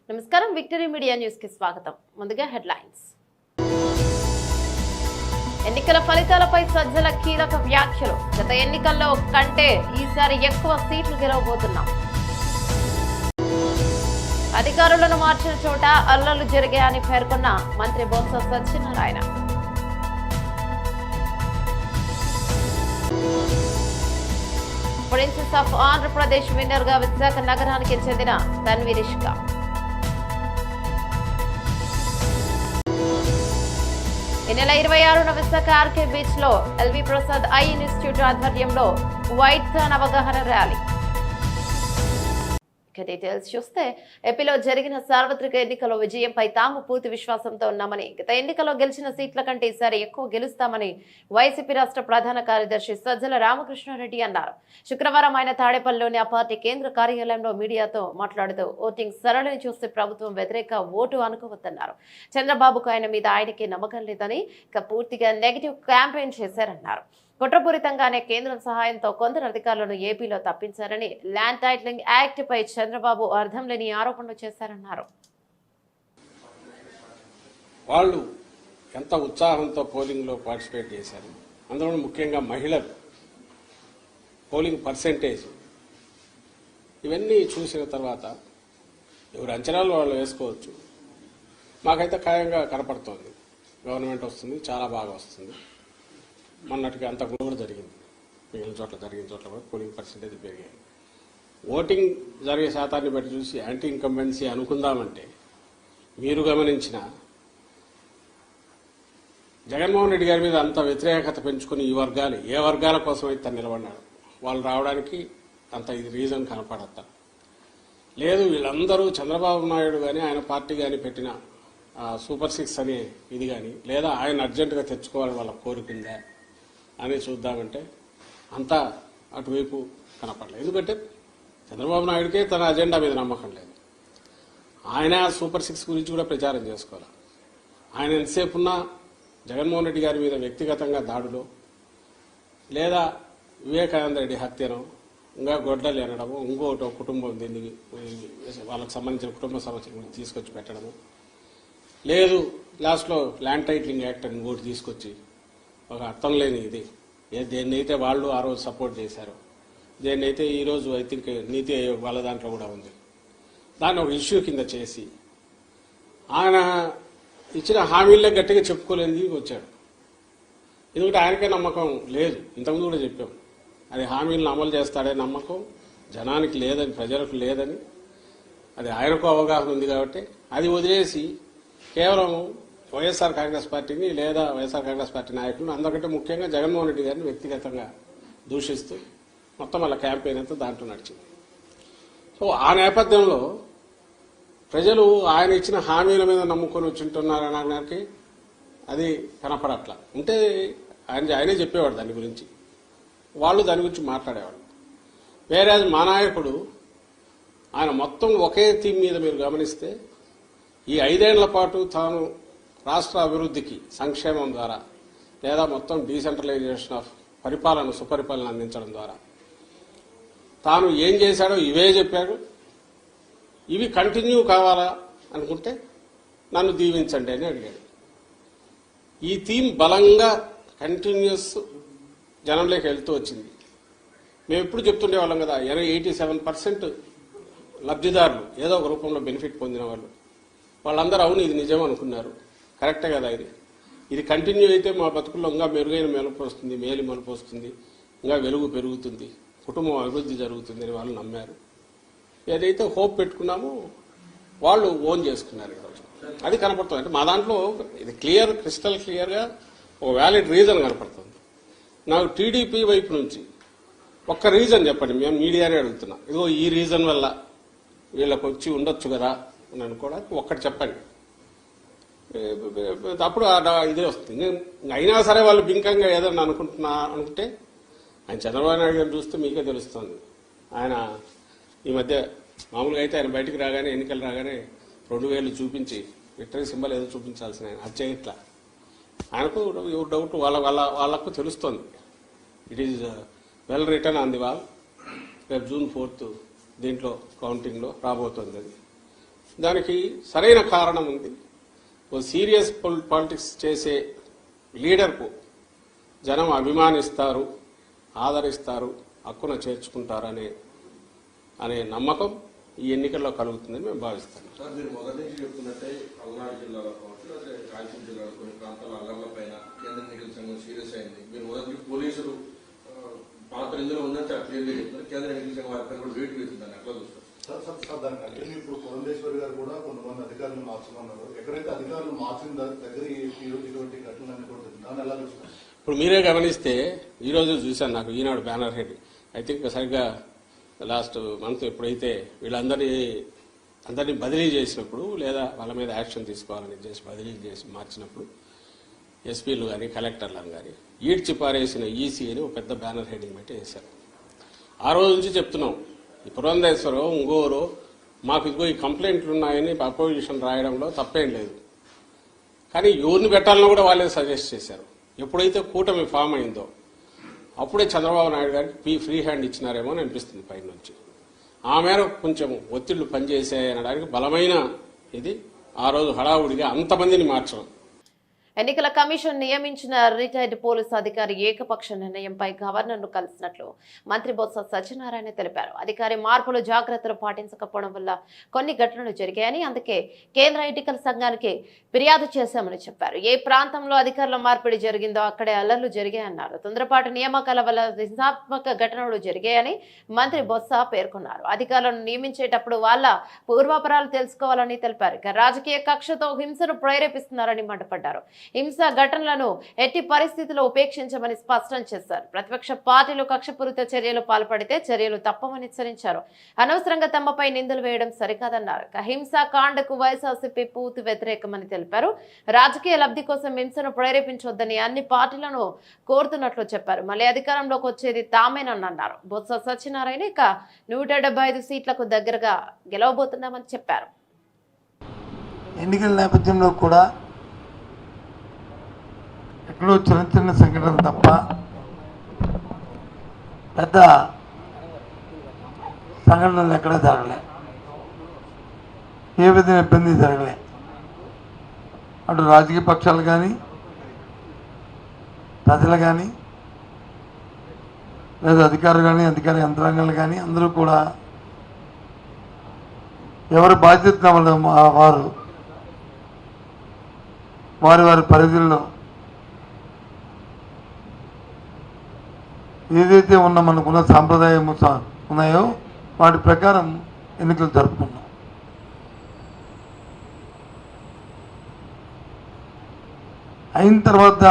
నమస్కారం, victory media news కి స్వాగతం. ముందుగా హెడ్లైన్స్. ఎన్నికల ఫలితాలపై సజ్జల కీలక వ్యాఖ్యలు. గత ఎన్నికల్లో కంటే ఈసారి ఎక్కువ సీట్లు గెలవబోతున్నాం. అధికారులను మార్చిన చోట అల్లర్లు జరిగాయని పేర్కొన్న మంత్రి Botsa Satyanarayana. Princess of Andhra Pradesh winner గా విశాఖ నగరానికి చెందిన తన్వీరిష్క. ఈ నెల 26న విశాఖ ఆర్కే బీచ్ లో ఎల్వి ప్రసాద్ ఐ ఇన్స్టిట్యూట్ ఆధ్వర్యంలో వైట్ థాన్ అవగాహన ర్యాలీ. డీటెయిల్స్ చూస్తే ఏపీలో జరిగిన సార్వత్రిక ఎన్నికల్లో విజయంపై తాము పూర్తి విశ్వాసంతో ఉన్నామని, గత ఎన్నికల్లో గెలిచిన సీట్ల కంటే ఈసారి ఎక్కువ గెలుస్తామని వైసీపీ రాష్ట్ర ప్రధాన కార్యదర్శి సజ్జల రామకృష్ణారెడ్డి అన్నారు. శుక్రవారం ఆయన తాడేపల్లిలోని ఆ పార్టీ కేంద్ర కార్యాలయంలో మీడియాతో మాట్లాడుతూ ఓటింగ్ సరళిని చూస్తే ప్రభుత్వం వ్యతిరేక ఓటు అనుకోవద్దన్నారు. చంద్రబాబుకు ఆయనకి నమ్మకం లేదని, ఇక పూర్తిగా నెగిటివ్ క్యాంపెయిన్ చేశారన్నారు. కుట్రపూరితంగానే కేంద్రం సహాయంతో కొందరు అధికారులను ఏపీలో తప్పించారని, ల్యాండ్ టైటిలింగ్ యాక్ట్ పై చంద్రబాబు అర్థం లేని ఆరోపణలు చేశారన్నారు. వాళ్ళు ఎంత ఉత్సాహంతో పోలింగ్ లో పార్టిసిపేట్ చేశారు, అందులో ముఖ్యంగా మహిళలు పోలింగ్ పర్సెంటేజ్, ఇవన్నీ చూసిన తర్వాత ఎవరు అంచనాలు వాళ్ళు వేసుకోవచ్చు. మాకైతే ఖాయంగా కనపడుతోంది గవర్నమెంట్ వస్తుంది, చాలా బాగా వస్తుంది. మొన్నటికి అంత కూడా జరిగింది, మిగిలిన చోట్ల జరిగిన చోట్ల కూడా పోలింగ్ పర్సెంటేజ్ పెరిగాయి. ఓటింగ్ జరిగే శాతాన్ని బట్టి చూసి యాంటీ ఇన్కంబెన్సీ అనుకుందామంటే మీరు గమనించిన జగన్మోహన్ రెడ్డి గారి మీద అంత వ్యతిరేకత పెంచుకుని ఈ వర్గాలు ఏ వర్గాల కోసం అయితే నిలబడినాడు, వాళ్ళు రావడానికి అంత ఇది రీజన్ కనపడద్దా? లేదు, వీళ్ళందరూ చంద్రబాబు నాయుడు కానీ ఆయన పార్టీ కానీ పెట్టిన సూపర్ 6 అనే ఇది కానీ, లేదా ఆయన అర్జెంటుగా తెచ్చుకోవాలని వాళ్ళ కోరికుందా అని చూద్దామంటే అంతా అటువైపు కనపడలేదు. ఎందుకంటే చంద్రబాబు నాయుడికే తన అజెండా మీద నమ్మకం లేదు. ఆయన సూపర్ 6 గురించి కూడా ప్రచారం చేసుకోవాలి. ఆయన ఎంతసేపు ఉన్నా జగన్మోహన్ రెడ్డి గారి మీద వ్యక్తిగతంగా దాడులో, లేదా వివేకానంద రెడ్డి హత్యను, ఇంకా గొడ్డలు ఎనడము, ఇంకోటి కుటుంబం దీన్ని వాళ్ళకి సంబంధించిన కుటుంబ సమస్యల గురించి తీసుకొచ్చి పెట్టడము, లేదు లాస్ట్లో ల్యాండ్ టైటిలింగ్ యాక్ట్ అని ఇంకోటి తీసుకొచ్చి ఒక అర్థం లేని ఇది, దేన్నైతే వాళ్ళు ఆ రోజు సపోర్ట్ చేశారు, దేన్నైతే ఈరోజు ఐ థింక్ నీతి ఆయోగ్ వాళ్ళ దాంట్లో కూడా ఉంది, దాన్ని ఒక ఇష్యూ కింద చేసి ఆయన ఇచ్చిన హామీలే గట్టిగా చెప్పుకోలేని వచ్చాడు. ఎందుకంటే ఆయనకే నమ్మకం లేదు. ఇంతకుముందు కూడా చెప్పాం, అది హామీలను అమలు చేస్తాడే నమ్మకం జనానికి లేదని, ప్రజలకు లేదని. అది ఆయనకు అవగాహన ఉంది కాబట్టి అది వదిలేసి కేవలం వైఎస్ఆర్ కాంగ్రెస్ పార్టీని లేదా వైఎస్ఆర్ కాంగ్రెస్ పార్టీ నాయకులను, అందరికంటే ముఖ్యంగా జగన్మోహన్ రెడ్డి గారిని వ్యక్తిగతంగా దూషిస్తూ మొత్తం వాళ్ళ క్యాంపెయిన్ అంతా దాంట్లో నడిచింది. సో ఆ నేపథ్యంలో ప్రజలు ఆయన ఇచ్చిన హామీల మీద నమ్ముకొని వచ్చింటున్నారనడానికి అది కనపడట్లా. ఉంటే ఆయనే చెప్పేవాడు దాని గురించి, వాళ్ళు దాని గురించి మాట్లాడేవాడు. వేరే మా నాయకుడు ఆయన మొత్తం ఒకే థీమ్ మీద మీరు గమనిస్తే ఈ 5 ఏళ్ల పాటు తాను రాష్ట్ర అభివృద్ధికి సంక్షేమం ద్వారా, లేదా మొత్తం డీసెంట్రలైజేషన్ ఆఫ్ పరిపాలన, సుపరిపాలన అందించడం ద్వారా తాను ఏం చేశాడో ఇవే చెప్పాడు. ఇవి కంటిన్యూ కావాలా అనుకుంటే నన్ను దీవించండి అని అడిగాడు. ఈ థీమ్ బలంగా కంటిన్యూస్ జనంలోకి వెళ్తూ వచ్చింది. మేము ఎప్పుడు చెప్తుండేవాళ్ళం కదా, 87% లబ్ధిదారులు ఏదో ఒక రూపంలో బెనిఫిట్ పొందిన వాళ్ళు, వాళ్ళందరూ అవును ఇది నిజం అనుకున్నారు. కరెక్టే కదా, ఇది కంటిన్యూ అయితే మా బతుకుల్లో ఇంకా మెరుగైన మెలుపు వస్తుంది, మేలు మలుపు వస్తుంది, ఇంకా వెలుగు పెరుగుతుంది, కుటుంబం అభివృద్ధి జరుగుతుంది అని వాళ్ళు నమ్మారు. ఏదైతే హోప్ పెట్టుకున్నామో వాళ్ళు ఓన్ చేసుకున్నారు ఈరోజు. అది కనపడుతుంది. అంటే మా దాంట్లో ఇది క్రిస్టల్ క్లియర్గా ఒక వ్యాలిడ్ రీజన్ కనపడుతుంది. నాకు టీడీపీ వైపు నుంచి ఒక్క రీజన్ చెప్పండి, మేము మీడియానే అడుగుతున్నాం, ఇదిగో ఈ రీజన్ వల్ల వీళ్ళకి వచ్చి ఉండొచ్చు కదా అని అనుకోవడానికి ఒక్కటి చెప్పండి. అప్పుడు ఇదే వస్తుంది. అయినా సరే వాళ్ళు బింకంగా ఏదన్నా అనుకుంటే ఆయన చంద్రబాబు నాయుడు గారిని చూస్తే మీకే తెలుస్తుంది. ఆయన ఈ మధ్య మామూలుగా అయితే ఆయన బయటికి రాగానే, ఎన్నికలు రాగానే 2000 చూపించి విక్టరీ సింబల్ ఏదో చూపించాల్సిన ఆయన అది చేయట్లా. ఆయనకు డౌట్ వాళ్ళకు తెలుస్తోంది. It is well return on the wall. రేపు June 4th దీంట్లో కౌంటింగ్లో రాబోతుంది. అది దానికి సరైన కారణం ఉంది. ఓ సీరియస్ పాలిటిక్స్ చేసే లీడర్కు జనం అభిమానిస్తారు, ఆదరిస్తారు, హక్కున చేర్చుకుంటారనే నమ్మకం ఈ ఎన్నికల్లో కలుగుతుందని మేము భావిస్తాం. సార్, మీరు మొదటి నుంచి చెప్తున్నట్టే పల్నాడు జిల్లాలో కావచ్చు, లేదా రాయలసీమ జిల్లాలో కొన్ని ప్రాంతాల అల్లర్ల పైన కేంద్ర ఎన్నికల సంఘం సీరియస్ అయింది. మీరు మొదటి పోలీసులు పాత్ర ఇందులో ఉందని చాలా క్లియర్గా చెప్తున్నారు. కేంద్ర ఎన్నికల సంఘం వారి కూడా వెయిట్ వేసిందని ఎట్లా చూస్తారు? దానికంటే ఇప్పుడు పురంధేశ్వరి గారు కూడా కొంతమంది అధికారులు మార్చమన్నారు. ఎక్కడైతే అధికారులు మార్చిన దగ్గర ఇటువంటి ఘటనలన్నీ కూడా దాన్ని ఎలా చూస్తారు? ఇప్పుడు మీరే గమనిస్తే ఈరోజు చూశాను, నాకు ఈనాడు బ్యానర్ హెడ్ ఐ థింక్ సరిగ్గా లాస్ట్ మంత్ ఎప్పుడైతే అందరినీ బదిలీ చేసినప్పుడు లేదా వాళ్ళ మీద యాక్షన్ తీసుకోవాలని చేసి బదిలీ చేసి మార్చినప్పుడు ఎస్పీలు కానీ కలెక్టర్లను కానీ ఈడ్చి పారేసిన ఈసీ అని ఒక పెద్ద బ్యానర్ హెడ్డింగ్ పెట్టి వేశారు. ఆ రోజు నుంచి చెప్తున్నాం, ఈ పురంధేశ్వరం ఇంకోరు మాకు ఇదిగో ఈ కంప్లైంట్లు ఉన్నాయని అపోజిషన్ రాయడంలో తప్పేం లేదు. కానీ ఎవరిని పెట్టాలని కూడా వాళ్ళే సజెస్ట్ చేశారు. ఎప్పుడైతే కూటమి ఫామ్ అయిందో అప్పుడే చంద్రబాబు నాయుడు గారికి ఫ్రీ హ్యాండ్ ఇచ్చినారేమో అని అనిపిస్తుంది పై నుంచి. ఆ మేరకు కొంచెం ఒత్తిళ్లు పనిచేసాయనడానికి బలమైన ఇది ఆ రోజు హడావుడిగా అంతమందిని మార్చడం. ఎన్నికల కమిషన్ నియమించిన రిటైర్డ్ పోలీసు అధికారి ఏకపక్ష నిర్ణయంపై గవర్నర్ను కలిసినట్లు మంత్రి బొత్స సత్యనారాయణ తెలిపారు. అధికారి మార్పులు జాగ్రత్తలు పాటించకపోవడం వల్ల కొన్ని ఘటనలు జరిగాయని, అందుకే కేంద్ర ఎన్నికల సంఘానికి ఫిర్యాదు చేశామని చెప్పారు. ఏ ప్రాంతంలో అధికారుల మార్పిడి జరిగిందో అక్కడే అల్లర్లు జరిగాయన్నారు. తొందరపాటు నియామకాల వల్ల హింసాత్మక ఘటనలు జరిగాయని మంత్రి బొత్స పేర్కొన్నారు. అధికారులను నియమించేటప్పుడు వాళ్ళ పూర్వాపరాలు తెలుసుకోవాలని తెలిపారు. ఇక రాజకీయ కక్షతో హింసను ప్రేరేపిస్తున్నారని మండిపడ్డారు. హింస ఘటనలను ఎట్టి పరిస్థితుల్లో ఉపేక్షించమని స్పష్టం చేశారు. ప్రతిపక్ష పార్టీలు కక్షపూరిత చర్యలు పాల్పడితే చర్యలు తప్పవని హెచ్చరించారు. అనవసరంగా తమపై నిందలు వేయడం సరికాదన్నారు. హింసా కాండకు వైఎస్ఆర్సీపీ పూర్తి వ్యతిరేకమని తెలిపారు. రాజకీయ లబ్ధి కోసం హింసను ప్రేరేపించొద్దని అన్ని పార్టీలను కోరుతున్నట్లు చెప్పారు. మళ్ళీ అధికారంలోకి వచ్చేది తామేనని అన్నారు. బొత్స సత్యనారాయణ ఇక 175 సీట్లకు దగ్గరగా గెలవబోతున్నామని చెప్పారు. ఎన్నికల నేపథ్యంలో కూడా ఎక్కడో చిన్న చిన్న సంఘటనలు తప్ప పెద్ద సంఘటనలు ఎక్కడా జరగలే, ఏ విధంగా ఇబ్బంది జరగలే. అటు రాజకీయ పక్షాలు కానీ ప్రజలు కానీ లేదా అధికారులు కానీ అధికార యంత్రాంగాలు కానీ అందరూ కూడా ఎవరి బాధ్యత వారు వారి వారి పరిధుల్లో ఏదైతే ఉన్న మనకున్న సాంప్రదాయం ఉన్నాయో వాటి ప్రకారం ఎన్నికలు జరుపుకున్నాం. అయిన తర్వాత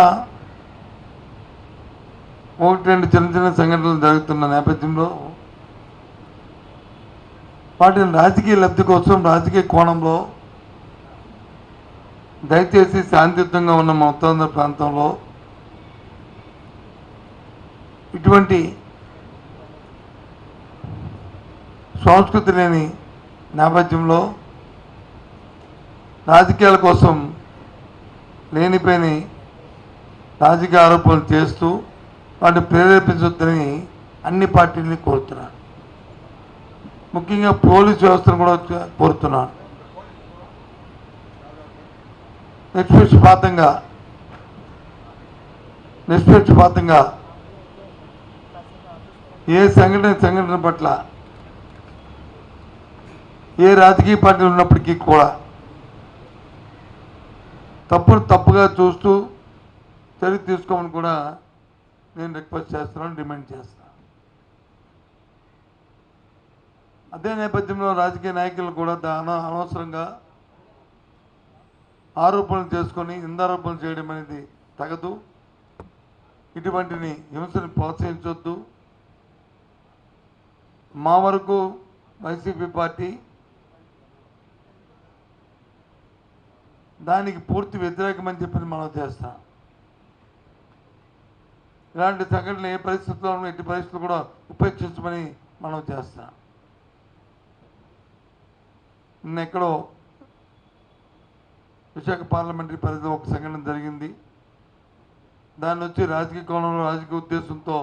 1-2 చిన్న చిన్న సంఘటనలు జరుగుతున్న నేపథ్యంలో వాటిని రాజకీయ లబ్ధి కోసం రాజకీయ కోణంలో దయచేసి శాంతియుతంగా ఉన్న మా ఉత్తరాంధ్ర ప్రాంతంలో ఇటువంటి సంస్కృతి లేని నేపథ్యంలో రాజకీయాల కోసం లేనిపోయిన రాజకీయ ఆరోపణలు చేస్తూ వాటిని ప్రేరేపించొద్దని అన్ని పార్టీలని కోరుతున్నాను. ముఖ్యంగా పోలీసు వ్యవస్థను కూడా కోరుతున్నాను. నిష్పక్షపాతంగా ఏ సంఘటన పట్ల ఏ రాజకీయ పార్టీలు ఉన్నప్పటికీ కూడా తప్పుగా చూస్తూ చర్య తీసుకోమని కూడా నేను రిక్వెస్ట్ చేస్తున్నాను, డిమాండ్ చేస్తున్నాను. అదే నేపథ్యంలో రాజకీయ నాయకులు కూడా అనవసరంగా ఆరోపణలు చేసుకొని నిందారోపణలు చేయడం అనేది తగదు. ఇటువంటిని హింసను ప్రోత్సహించొద్దు. మా వరకు వైసీపీ పార్టీ దానికి పూర్తి వ్యతిరేకమని చెప్పి మనం చేస్తాం. ఇలాంటి సంఘటనలు ఏ పరిస్థితుల్లో ఎట్టి పరిస్థితులు కూడా ఉపేక్షించమని మనం చేస్తాం. నిన్నెక్కడో విశాఖ పార్లమెంటరీ పరిధిలో ఒక సంఘటన జరిగింది. దాన్ని వచ్చి రాజకీయ కోణంలో రాజకీయ ఉద్దేశంతో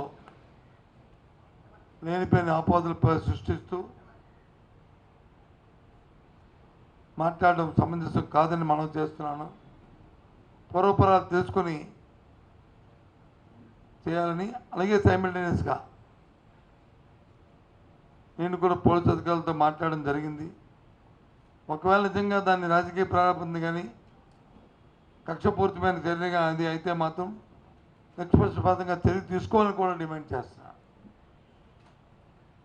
లేనిపోయిన ఆపాదనలు సృష్టిస్తూ మాట్లాడడం సమంజసం కాదని మనం చేస్తున్నాను. పూర్వపరాలు తెలుసుకొని చేయాలని, అలాగే సైమిల్టేనియస్గా నేను కూడా పోలీసు అధికారులతో మాట్లాడడం జరిగింది. ఒకవేళ నిజంగా దాన్ని రాజకీయ ప్రారంభం కానీ కక్షపూరితమైన చర్యగా అది అయితే మాత్రం నిష్పక్షపాతంగా చర్య తీసుకోవాలని కూడా డిమాండ్ చేస్తున్నాను.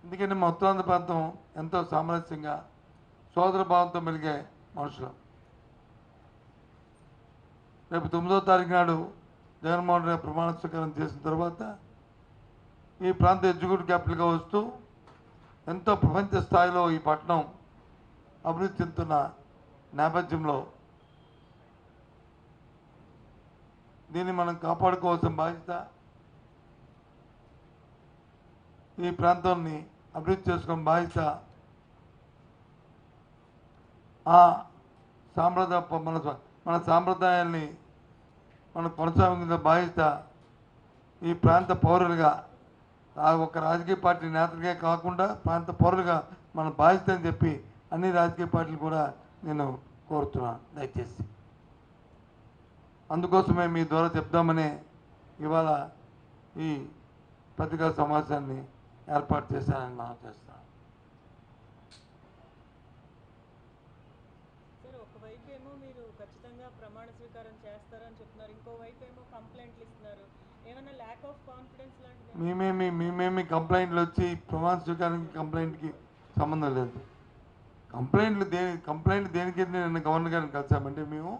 ఎందుకంటే మా ఉత్తరాంధ్ర ప్రాంతం ఎంతో సామరస్యంగా సోదర భావంతో మెలిగే మనుషులు. రేపు 9వ తారీఖు నాడు జగన్మోహన్ రెడ్డి ప్రమాణ స్వీకారం చేసిన తర్వాత ఈ ప్రాంత ఎగ్జిక్యూటివ్ క్యాపిటల్గా వస్తూ ఎంతో ప్రపంచ స్థాయిలో ఈ పట్టణం అభివృద్ధి చెందుతున్న నేపథ్యంలో దీన్ని మనం కాపాడుకోవాల్సిన బాధ్యత, ఈ ప్రాంతాన్ని అభివృద్ధి చేసుకునే బాధ్యత ఆ మన సాంప్రదాయాల్ని మనం కొనసాగించిన బాధ్యత ఈ ప్రాంత పౌరులుగా ఒక రాజకీయ పార్టీ నేతలుగా కాకుండా ప్రాంత పౌరులుగా మన బాధ్యత అని చెప్పి అన్ని రాజకీయ పార్టీలు కూడా నేను కోరుతున్నాను. దయచేసి అందుకోసమే మీ ద్వారా చెప్దామనే ఇవాళ ఈ పత్రికా సమావేశాన్ని ఏర్పాటు చేశానని మనం చేస్తున్నాం. సార్, ఒకవైపు ఏమో మీరు ఖచ్చితంగా ప్రమాణ స్వీకారం చేస్తారని చెప్తున్నారు, ఇంకోవైపు ఏమో కంప్లైంట్లు ఇస్తున్నారు. ఏమైనా ల్యాక్ ఆఫ్ కాన్ఫిడెన్స్ లాంటిది? మేమేమి కంప్లైంట్లు వచ్చి ప్రమాణ స్వీకారానికి కంప్లైంట్కి సంబంధం లేదు. కంప్లైంట్ దేనికి నిన్న గవర్నర్ గారిని కలిసామంటే, మేము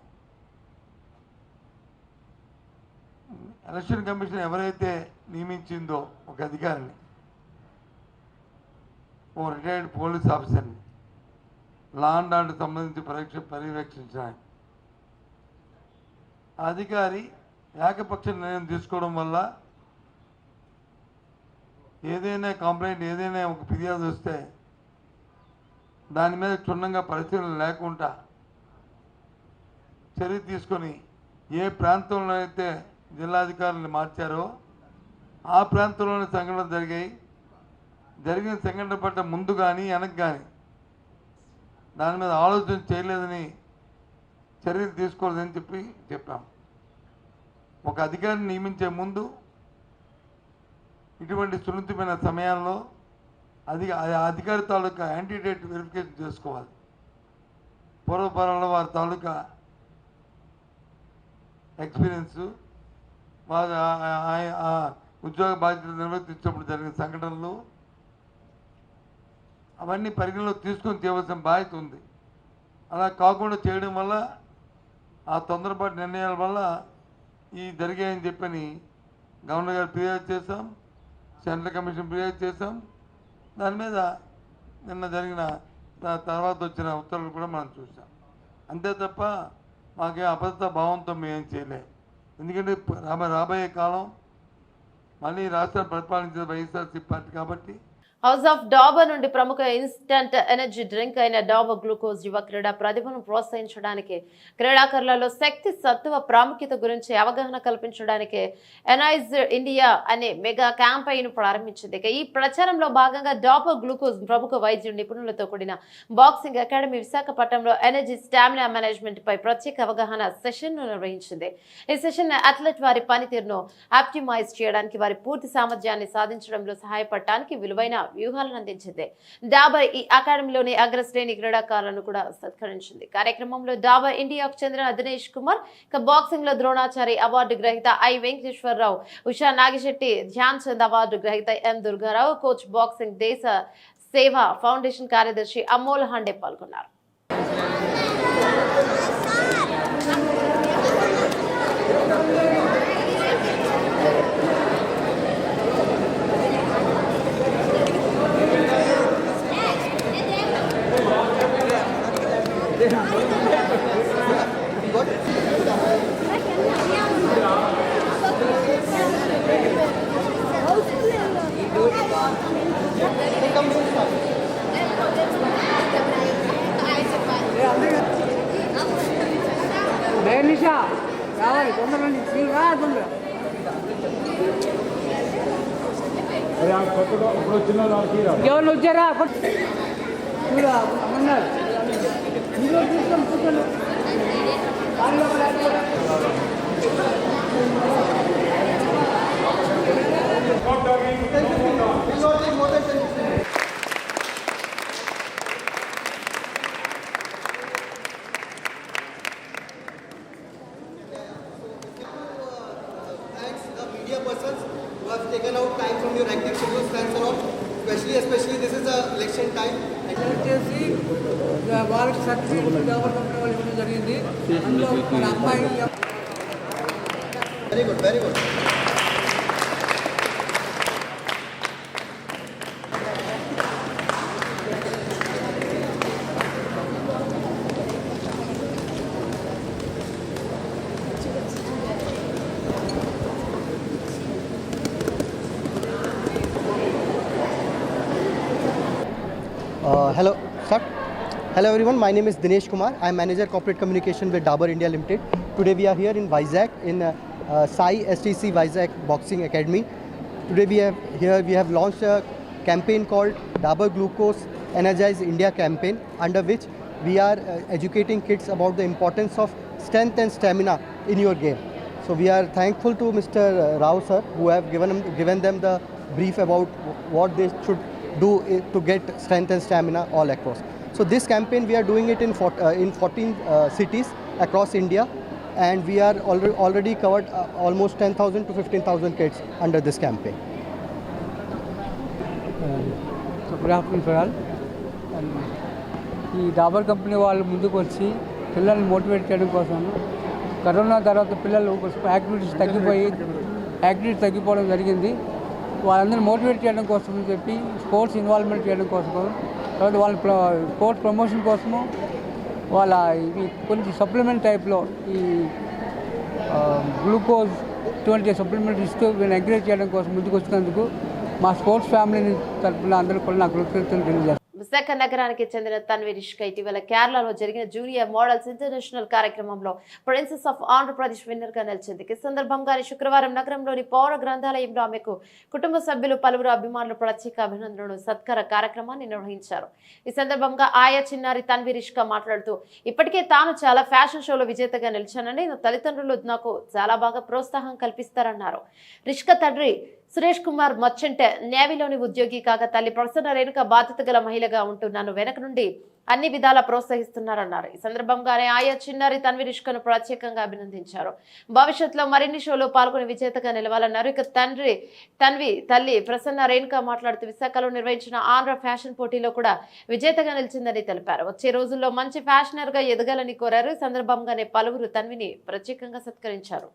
ఎలక్షన్ కమిషన్ ఎవరైతే నియమించిందో ఒక అధికారిని, ఓ రిటైర్డ్ పోలీస్ ఆఫీసర్ని లా అండ్ ఆర్డర్ సంబంధించి పర్యవేక్షించడానికి, ఆ అధికారి ఏకపక్ష నిర్ణయం తీసుకోవడం వల్ల ఏదైనా కంప్లైంట్, ఏదైనా ఒక ఫిర్యాదు వస్తే దాని మీద క్షుణ్ణంగా పరిశీలన లేకుండా చర్య తీసుకొని ఏ ప్రాంతంలో అయితే జిల్లాధికారులను మార్చారో ఆ ప్రాంతంలోనే సంఘటనలు జరిగిన సంఘటన పట్ల ముందు కానీ వెనక కానీ దాని మీద ఆలోచన చేయలేదని చర్యలు తీసుకోలేదని చెప్పాం. ఒక అధికారిని నియమించే ముందు ఇటువంటి సున్నితమైన సమయాల్లో అధికారి తాలూకా యాంటీడేట్ వెరిఫికేషన్ చేసుకోవాలి. పూర్వపరంలో వారి తాలూకా ఎక్స్పీరియన్స్, వారి ఉద్యోగ బాధ్యతలు నిర్వర్తించినప్పుడు జరిగిన సంఘటనలు అవన్నీ పరిగణలోకి తీసుకొని చేయవలసిన బాధ్యత ఉంది. అలా కాకుండా చేయడం వల్ల, ఆ తొందరపాటు నిర్ణయాల వల్ల ఈ జరిగాయని చెప్పని గవర్నర్ గారు ఫిర్యాదు చేశాం, సెంట్రల్ కమిషన్ ఫిర్యాదు చేశాం. దాని మీద నిన్న జరిగిన తర్వాత వచ్చిన ఉత్తర్వులు కూడా మనం చూసాం. అంతే తప్ప మాకేం అభద్రతా భావంతో మేమేం చేయలే. ఎందుకంటే రాబోయే కాలం మళ్ళీ రాష్ట్రాన్ని పరిపాలించిన వైఎస్ఆర్సీ పార్టీ కాబట్టి. హౌస్ ఆఫ్ డాబర్ నుండి ప్రముఖ ఇన్స్టంట్ ఎనర్జీ డ్రింక్ అయిన డాబర్ గ్లూకోజ్ యువ క్రీడా ప్రతిభను ప్రోత్సహించడానికి, క్రీడాకారులలో శక్తి సత్తువ ప్రాముఖ్యత గురించి అవగాహన కల్పించడానికి ఎనైజ్ ఇండియా అనే మెగా క్యాంపెయిన్ ప్రారంభించింది. ఈ ప్రచారంలో భాగంగా డాబర్ గ్లూకోజ్ ప్రముఖ వైద్య నిపుణులతో కూడిన బాక్సింగ్ అకాడమీ విశాఖపట్నంలో ఎనర్జీ స్టామినా మేనేజ్మెంట్ పై ప్రత్యేక అవగాహన సెషన్ ను నిర్వహించింది. ఈ సెషన్ అథ్లెట్ వారి పనితీరును ఆప్టిమైజ్ చేయడానికి, వారి పూర్తి సామర్థ్యాన్ని సాధించడంలో సహాయపడటానికి విలువైన వ్యూహాలను అందించింది. డాబర్ ఈ అకాడమీలోని అగ్రశ్రేణి క్రీడాకారులను కూడా సత్కరించింది. కార్యక్రమంలో డాబర్ ఇండియాకు చెందిన దినేష్ కుమార్, బాక్సింగ్ లో ద్రోణాచారి అవార్డు గ్రహీత ఐ వెంకటేశ్వరరావు, ఉషా నాగిశెట్టి, ధ్యాన్ చంద్ అవార్డు గ్రహీత ఎం దుర్గారావు, కోచ్ బాక్సింగ్ దేశ సేవా ఫౌండేషన్ కార్యదర్శి అమోల్ హండే పాల్గొన్నారు. ఎవరు వచ్చారా Thanks the media persons who have taken out time from your active schedules. Thanks a lot. Especially this is a election time. చేసి వాళ్ళకి సర్టిఫికేట్ డెవలప్ కంపెనీ వాళ్ళు ఇవ్వడం జరిగింది. అందులో మన అమ్మాయి Very good, very good. Hello, sir. Hello everyone, my name is Dinesh Kumar. I am Manager Corporate Communication with Dabur India Limited. Today we are here in Vizag in Sai STC Vizag Boxing Academy. Today we have launched a campaign called Dabur Glucose Energize India campaign, under which we are educating kids about the importance of strength and stamina in your game. So we are thankful to Mr. Rao sir who have given them the brief about what they should do to get strength and stamina all across. So this campaign we are doing it in 14 cities across India, and we are already covered almost 10,000 to 15,000 kids under this campaign. So good afternoon for all. ఈ Dabur company వాళ్ళు ముందుకు వచ్చి పిల్లల్ని motivate చేయడం కోసం, corona తర్వాత పిల్లలు activities తగ్గిపోవడం జరిగింది. వాళ్ళందరినీ మోటివేట్ చేయడం కోసం అని చెప్పి స్పోర్ట్స్ ఇన్వాల్వ్మెంట్ చేయడం కోసం, తర్వాత వాళ్ళ స్పోర్ట్స్ ప్రమోషన్ కోసము వాళ్ళ ఇవి కొంచెం సప్లిమెంట్ టైప్లో ఈ గ్లూకోజ్ ఇటువంటి సప్లిమెంట్ ఇస్తూ వీళ్ళని ఎంకరేజ్ చేయడం కోసం ముందుకు వచ్చినందుకు మా స్పోర్ట్స్ ఫ్యామిలీని తరఫున అందరూ కూడా నాకు కృతజ్ఞతలు తెలియజేస్తాను. విశాఖ నగరానికి చెందిన తన్వి రిష్క ఇటీవల కేరళలో జరిగిన జూనియర్ మోడల్స్ ఇంటర్నేషనల్ కార్యక్రమంలో ప్రిన్సెస్ ఆఫ్ ఆంధ్రప్రదేశ్ విన్నర్ గా నిలిచింది. ఈ సందర్భంగా శుక్రవారం నగరంలోని పౌర గ్రంథాలయంలో ఆమెకు కుటుంబ సభ్యులు, పలువురు అభిమానులు ప్రత్యేక అభినందనలు సత్కార కార్యక్రమాన్ని నిర్వహించారు. ఈ సందర్భంగా ఆయా చిన్నారి తన్వి రిష్క మాట్లాడుతూ, ఇప్పటికే తాను చాలా ఫ్యాషన్ షోలో విజేతగా నిలిచానని, నా తల్లిదండ్రులు నాకు చాలా బాగా ప్రోత్సాహం కల్పిస్తారన్నారు. రిష్క తండ్రి సురేష్ కుమార్ మర్చెంట్ నేవీలోని ఉద్యోగి కాగా, తల్లి ప్రసన్న రేణుక బాధ్యత గల మహిళగా ఉంటూ నన్ను వెనక నుండి అన్ని విధాలా ప్రోత్సహిస్తున్నారన్నారు. ఈ సందర్భంగానే ఆయా చిన్నారి తన్వి రిష్కను ప్రత్యేకంగా అభినందించారు. భవిష్యత్తులో మరిన్ని షోలో పాల్గొని విజేతగా నిలవాలన్నారు. ఇక తన్వి తల్లి ప్రసన్న రేణుక మాట్లాడుతూ, విశాఖలో నిర్వహించిన ఆంధ్ర ఫ్యాషన్ పోటీలో కూడా విజేతగా నిలిచిందని తెలిపారు. వచ్చే రోజుల్లో మంచి ఫ్యాషనర్ గా ఎదగాలని కోరారు. ఈ సందర్భంగానే పలువురు తన్విని ప్రత్యేకంగా సత్కరించారు.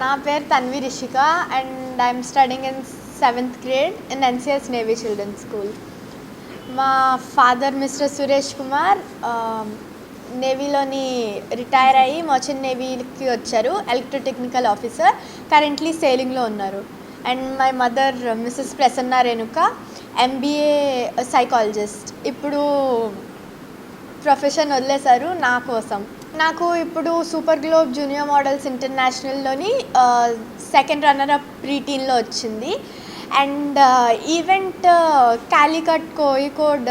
నా పేరు Tanvi Rishika and I'm studying in 7th grade in NCS Navy Children's School. మా ఫాదర్ మిస్టర్ సురేష్ కుమార్ నేవీలోని రిటైర్ అయ్యి మర్చెంట్ నేవీకి వచ్చారు, ఎలక్ట్రోటెక్నికల్ ఆఫీసర్. కరెంట్లీ సేలింగ్లో ఉన్నారు. And my mother missus Prasanna Renuka MBA psychologist. ఇప్పుడు ప్రొఫెషన్ వదిలేశారు నా కోసం. నాకు ఇప్పుడు సూపర్ గ్లోబ్ జూనియర్ మోడల్స్ ఇంటర్నేషనల్లోని 2nd రన్నర్-అప్ ప్రీటీన్లో వచ్చింది. అండ్ ఈవెంట్ కాలికట్ కోయికోడ్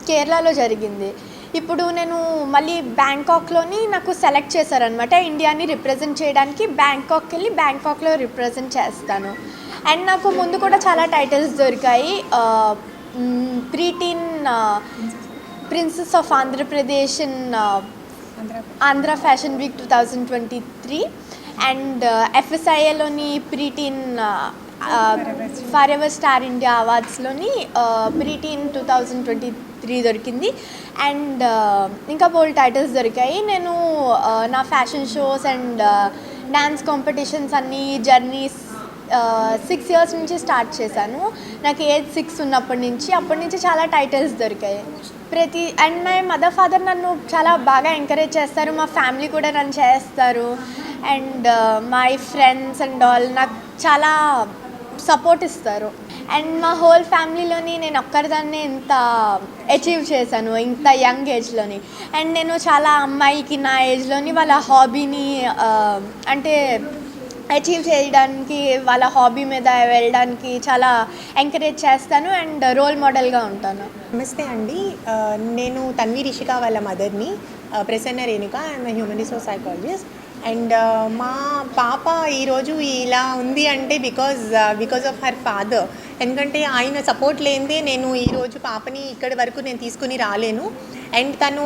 కేరళలో జరిగింది. ఇప్పుడు నేను మళ్ళీ బ్యాంకాక్లోని నాకు సెలెక్ట్ చేశారనమాట. ఇండియాని రిప్రజెంట్ చేయడానికి బ్యాంకాక్కి వెళ్ళి బ్యాంకాక్లో రిప్రజెంట్ చేస్తాను. అండ్ నాకు ముందు కూడా చాలా టైటిల్స్ దొరికాయి. Preteen princess of Andhra Pradesh in Andhra fashion week 2023 and FSIAలోని preteen for ever star India అవార్డ్స్లోని ప్రీటీన్ 2023 దొరికింది. అండ్ ఇంకా బోల్డ్ టైటిల్స్ దొరికాయి. నేను నా fashion shows and dance competitions అన్ని జర్నీస్ 6 years నుంచి స్టార్ట్ చేశాను. నాకు ఏజ్ 6 ఉన్నప్పటి నుంచి చాలా టైటిల్స్ దొరికాయి. అండ్ మై మదర్ ఫాదర్ నన్ను చాలా బాగా ఎంకరేజ్ చేస్తారు, మా ఫ్యామిలీ కూడా నన్ను చేస్తారు, and my friends and all నాకు చాలా సపోర్ట్ ఇస్తారు. అండ్ మా హోల్ ఫ్యామిలీలోని నేను ఒక్కరిదాన్నే ఇంత అచీవ్ చేశాను ఇంత యంగ్ ఏజ్లోని. అండ్ నేను చాలా అమ్మాయికి నా ఏజ్లోని వాళ్ళ హాబీని అంటే అచీవ్ చేయడానికి, వాళ్ళ హాబీ మీద వెళ్ళడానికి చాలా ఎంకరేజ్ చేస్తాను అండ్ రోల్ మోడల్గా ఉంటాను. నమస్తే అండి, నేను తన్వి రిషిక వాళ్ళ మదర్ని, Prasanna Renuka. I'm human resource psychologist. And మా పాప ఈరోజు ఇలా ఉంది అంటే బికాజ్ ఆఫ్ హర్ ఫాదర్. ఎందుకంటే ఆయన సపోర్ట్ లేనిదే నేను ఈరోజు పాపని ఇక్కడి వరకు నేను తీసుకుని రాలేను. అండ్ తను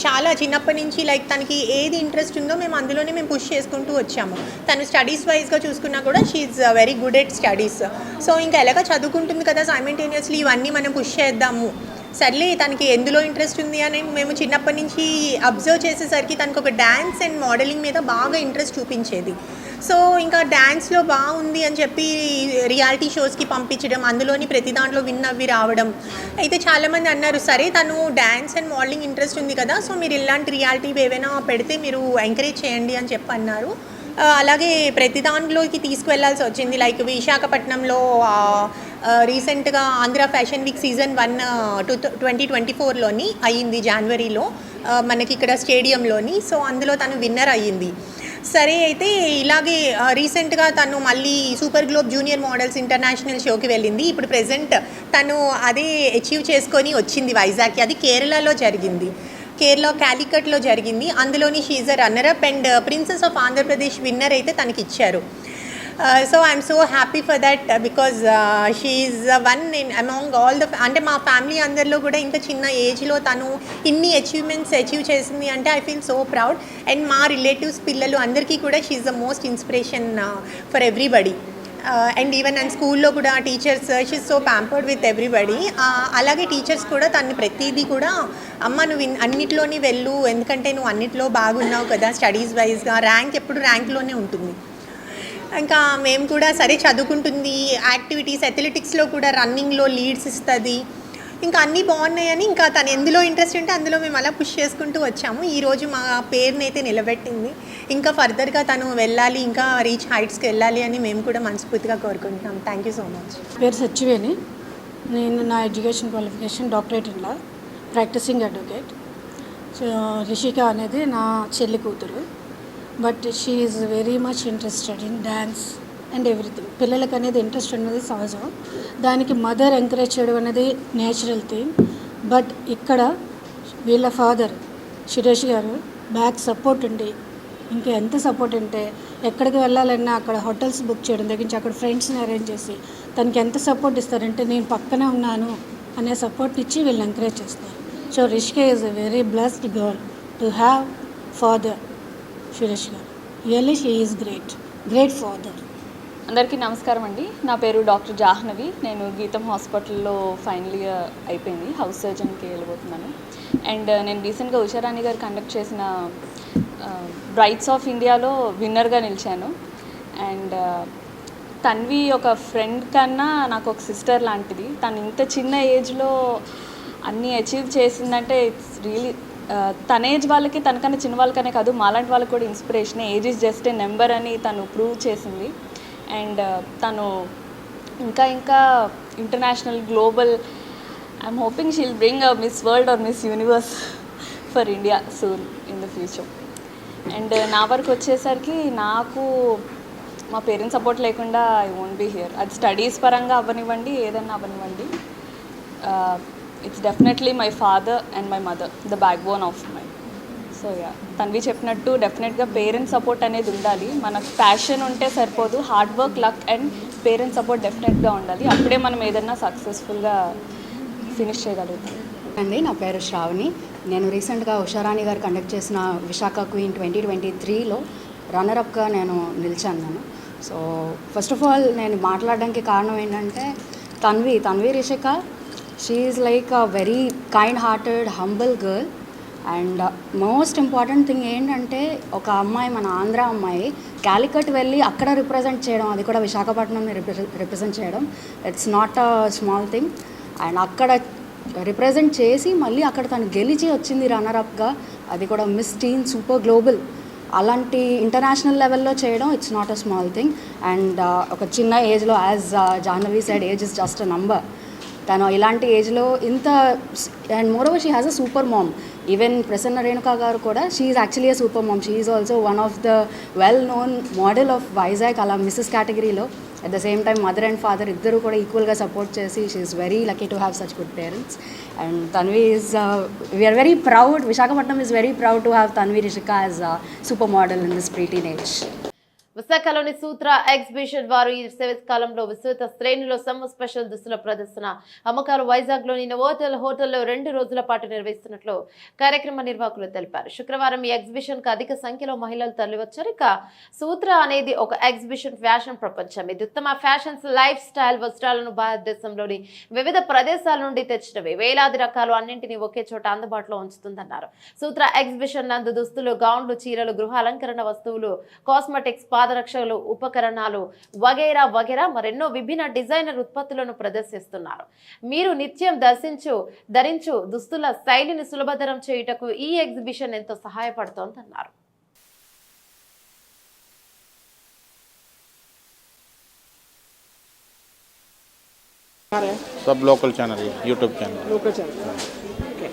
చాలా చిన్నప్పటి నుంచి లైక్ తనకి ఏది ఇంట్రెస్ట్ ఉందో మేము పుష్ చేసుకుంటూ వచ్చాము. తను స్టడీస్ వైజ్గా చూసుకున్నా కూడా she's very good at studies. So ఇంకా ఎలాగ చదువుకుంటుంది కదా, సైమల్టేనియస్లీ ఇవన్నీ మనం పుష్ చేద్దాము. సర్లే తనకి ఎందులో ఇంట్రెస్ట్ ఉంది అని మేము చిన్నప్పటి నుంచి అబ్జర్వ్ చేసేసరికి తనకు ఒక డ్యాన్స్ అండ్ మోడలింగ్ మీద బాగా ఇంట్రెస్ట్ చూపించేది. సో ఇంకా డ్యాన్స్లో బాగుంది అని చెప్పి రియాలిటీ షోస్కి పంపించడం, అందులోని ప్రతి దాంట్లో విన్ అవి రావడం. అయితే చాలామంది అన్నారు, సరే తను డ్యాన్స్ అండ్ మోడలింగ్ ఇంట్రెస్ట్ ఉంది కదా, సో మీరు ఇలాంటి రియాలిటీ ఏవైనా పెడితే మీరు ఎంకరేజ్ చేయండి అని చెప్పి అన్నారు. అలాగే ప్రతి దాంట్లోకి తీసుకువెళ్లాల్సి వచ్చింది. లైక్ విశాఖపట్నంలో రీసెంట్గా ఆంధ్ర ఫ్యాషన్ వీక్ సీజన్ 1 2024లోని అయ్యింది, జనవరిలో మనకి ఇక్కడ స్టేడియంలోని. సో అందులో తను విన్నర్ అయ్యింది. సరే అయితే ఇలాగే రీసెంట్గా తను మళ్ళీ super globe junior models international షోకి వెళ్ళింది. ఇప్పుడు ప్రెజెంట్ తను అదే అచీవ్ చేసుకొని వచ్చింది వైజాగ్కి. అది కేరళలో జరిగింది, కేరళ క్యాలికట్లో జరిగింది. అందులోని she a runner up and princess of Andhra Pradesh winner అయితే తనకి ఇచ్చారు. So I'm so happy for that because she one in among all అంటే మా ఫ్యామిలీ అందరిలో కూడా ఇంత చిన్న ఏజ్లో తను ఇన్ని అచీవ్మెంట్స్ అచీవ్ చేసింది అంటే I feel so proud. And మా రిలేటివ్స్ పిల్లలు అందరికీ కూడా she's the most inspiration for everybody. And even and స్కూల్లో కూడా teachers she's so pampered with everybody. అలాగే టీచర్స్ కూడా తను ప్రతిదీ కూడా అమ్మ నువ్వు అన్నిట్లోని వెళ్ళు, ఎందుకంటే నువ్వు అన్నిట్లో బాగున్నావు కదా స్టడీస్ వైజ్గా, ర్యాంక్ ఎప్పుడు ర్యాంక్లోనే ఉంటుంది. ఇంకా మేము కూడా సరే చదువుకుంటుంది, యాక్టివిటీస్ అథ్లెటిక్స్లో కూడా రన్నింగ్లో లీడ్స్ ఇస్తుంది, ఇంకా అన్నీ బాగున్నాయని ఇంకా తను ఎందులో ఇంట్రెస్ట్ ఉంటే అందులో మేము అలా పుష్ చేసుకుంటూ వచ్చాము. ఈరోజు మా పేరుని అయితే నిలబెట్టింది. ఇంకా ఫర్దర్గా తను వెళ్ళాలి, ఇంకా రీచ్ హైట్స్కి వెళ్ళాలి అని మేము కూడా మనస్ఫూర్తిగా కోరుకుంటున్నాం. Thank you so much. పేరు సచ్చివేణి. నేను నా education qualification doctorate in law, practising advocate. So Rishika అనేది నా చెల్లి కూతురు. But she is very much interested in dance and everything. పిల్లలకి అనేది ఇంట్రెస్ట్ ఉన్నది సహజం, దానికి మదర్ ఎంకరేజ్ చేయడం అనేది నేచురల్ థింగ్. బట్ ఇక్కడ వీళ్ళ ఫాదర్ సురేష్ గారు బ్యాక్ సపోర్ట్ ఉండి, ఇంకా ఎంత సపోర్ట్ అంటే ఎక్కడికి వెళ్ళాలన్నా అక్కడ హోటల్స్ బుక్ చేయడం దగ్గర నుంచి అక్కడ ఫ్రెండ్స్ని అరేంజ్ చేసి తనకి ఎంత సపోర్ట్ ఇస్తారంటే నేను పక్కనే ఉన్నాను అనే సపోర్ట్ ఇచ్చి వీళ్ళు ఎంకరేజ్ చేస్తారు. So Rishika is a very blessed girl to have father Suresh garu. Really she is great father. అందరికీ నమస్కారం అండి. నా పేరు డాక్టర్ జాహ్నవి. నేను గీతం హాస్పిటల్లో ఫైనల్ ఇయర్ అయిపోయింది, హౌస్ సర్జన్కి వెళ్ళబోతున్నాను. అండ్ నేను రీసెంట్గా ఉషారాణి గారు కండక్ట్ చేసిన బ్రైట్స్ ఆఫ్ ఇండియాలో విన్నర్గా నిలిచాను. అండ్ తన్వి ఒక ఫ్రెండ్ కన్నా నాకు ఒక సిస్టర్ లాంటిది. తను ఇంత చిన్న ఏజ్లో అన్నీ అచీవ్ చేసిందంటే ఇట్స్ రియలీ తన ఏజ్ వాళ్ళకి, తనకన్నా చిన్న వాళ్ళకనే కాదు మాలాంటి వాళ్ళకి కూడా inspiration. Age is just a number అని తను ప్రూవ్ చేసింది. అండ్ తను ఇంకా international global I'm hoping she'll bring a miss world or miss universe for India soon in the future. And నా వరకు వచ్చేసరికి నాకు మా పేరెంట్స్ సపోర్ట్ లేకుండా ఐ వోంట్ బీ హియర్. అది స్టడీస్ పరంగా అవ్వనివ్వండి, ఏదన్నా అవ్వనివ్వండి. It's definitely my father and my mother, the backbone of my. So Tanvi చెప్పినట్టు డెఫినెట్గా పేరెంట్స్ సపోర్ట్ అనేది ఉండాలి. మనకు ప్యాషన్ ఉంటే సరిపోదు, hard work, luck and parents support డెఫినెట్గా ఉండాలి. అప్పుడే మనం ఏదన్నా సక్సెస్ఫుల్గా ఫినిష్ చేయగలుగుతాం. అండి, నా పేరు శ్రావణి. నేను రీసెంట్గా ఉషారాణి గారు కండక్ట్ చేసిన విశాఖ క్వీన్ 2023లో రన్నరప్గా నేను నిలిచాను. సో ఫస్ట్ ఆఫ్ ఆల్ నేను మాట్లాడడానికి కారణం ఏంటంటే Tanvi Rishika, she is like a very kind hearted humble girl. And most important thing ఏంటంటే ఒక అమ్మాయి, మన ఆంధ్ర అమ్మాయి క్యాలికట్ వెళ్ళి అక్కడ రిప్రజెంట్ చేయడం, అది కూడా విశాఖపట్నంని రిప్రజెంట్ చేయడం, it's not a small thing. And అక్కడ రిప్రజెంట్ చేసి మళ్ళీ అక్కడ తను గెలిచి వచ్చింది రన్నరప్గా, అది కూడా మిస్ టీన్ సూపర్ గ్లోబల్. అలాంటి ఇంటర్నేషనల్ లెవెల్లో చేయడం it's not a small thing. And ఒక చిన్న ఏజ్లో, as Jahnavi said, age is just a number. తను ఇలాంటి ఏజ్లో ఇంత, and more over she has a super mom. Even Prasanna Renuka గారు కూడా, she is actually a super mom. She is also one of the well known model of Vizag, అలా missus కేటగిరీలో. At the same time mother and father ఇద్దరు కూడా ఈక్వల్గా support చేసి, she is very lucky to have such good parents. And Tanvi is, we are very proud, Visakhapatnam is very proud to have Tanvi Rishika as a super model in this preteenage. విశాఖలోని Sutra exhibition వారు ఈ కాలంలో విస్తృత శ్రేణిలో సమ్మర్ స్పెషల్ దుస్తుల ప్రదర్శన అమ్మకాలు వైజాగ్లోని నోవోటెల్ హోటల్లో 2 రోజుల పాటు నిర్వహిస్తున్నట్లు కార్యక్రమ నిర్వాహకులు తెలిపారు. శుక్రవారం ఈ ఎగ్జిబిషన్ కు అధిక సంఖ్యలో మహిళలు తరలివచ్చారు. ఇక సూత్ర అనేది ఒక ఎగ్జిబిషన్ ఫ్యాషన్ ప్రపంచం. ఇది ఉత్తమ ఫ్యాషన్స్, లైఫ్ స్టైల్ వస్త్రాలను భారతదేశంలోని వివిధ ప్రదేశాల నుండి తెచ్చినవి వేలాది రకాలు అన్నింటినీ ఒకే చోట అందుబాటులో ఉంచుతుందన్నారు. సూత్ర ఎగ్జిబిషన్ నందు దుస్తులు, గౌన్లు, చీరలు, గృహ అలంకరణ వస్తువులు, కాస్మెటిక్స్, పాదరక్షలు, ఉపకరణాలు వగైరా వగైరా మరెన్నో విభిన్న డిజైనర్ ఉత్పత్తులను ప్రదర్శిస్తున్నారు. మీరు నిత్యం ధరించు దుస్తుల శైలిని సులభతరం చేయుటకు ఈ ఎగ్జిబిషన్ ఎంతో సహాయపడుతోందన్నారు. सब लोकल चैनल है, YouTube channel. Local channel, okay.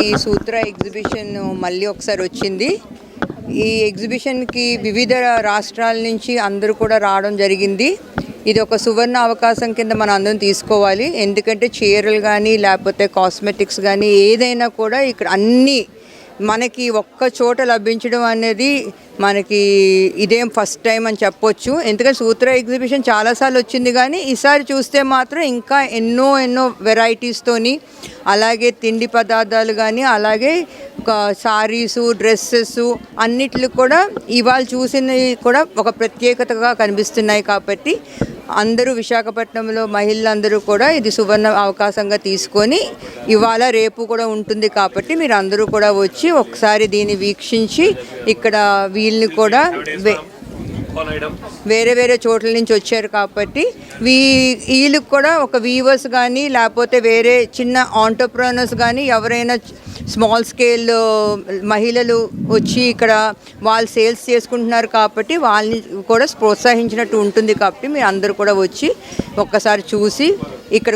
ఈ సూత్ర ఎగ్జిబిషన్ మళ్ళీ ఒకసారి వచ్చింది. ఈ ఎగ్జిబిషన్కి వివిధ రాష్ట్రాల నుంచి అందరూ కూడా రావడం జరిగింది. ఇది ఒక సువర్ణ అవకాశం కింద మనం అందరం తీసుకోవాలి. ఎందుకంటే చీరలు కానీ లేకపోతే కాస్మెటిక్స్ కానీ ఏదైనా కూడా ఇక్కడ అన్నీ మనకి ఒక్క చోట లభించడం అనేది మనకి ఇదేం ఫస్ట్ టైం అని చెప్పొచ్చు. ఎందుకంటే సూత్ర ఎగ్జిబిషన్ చాలాసార్లు వచ్చింది, కానీ ఈసారి చూస్తే మాత్రం ఇంకా ఎన్నో వెరైటీస్తోని, అలాగే తిండి పదార్థాలు కానీ, అలాగే సారీసు, డ్రెస్సెస్ అన్నిట్లు కూడా ఇవాళ చూసినవి కూడా ఒక ప్రత్యేకతగా కనిపిస్తున్నాయి. కాబట్టి అందరూ విశాఖపట్నంలో మహిళలందరూ కూడా ఇది సువర్ణ అవకాశంగా తీసుకొని ఇవాళ రేపు కూడా ఉంటుంది. కాబట్టి మీరు అందరూ కూడా వచ్చి ఒకసారి దీన్ని వీక్షించి ఇక్కడ వీళ్ళని కూడా వేరే చోట్ల నుంచి వచ్చారు కాబట్టి వీళ్ళకి కూడా ఒక వీవర్స్ కానీ లేకపోతే వేరే చిన్న ఆంటర్ప్రెనర్స్ కానీ ఎవరైనా స్మాల్ స్కేల్ మహిళలు వచ్చి ఇక్కడ వాళ్ళు సేల్స్ చేసుకుంటున్నారు కాబట్టి వాళ్ళని కూడా ప్రోత్సహించినట్టు ఉంటుంది. కాబట్టి మీరు అందరూ కూడా వచ్చి ఒక్కసారి చూసి ఇక్కడ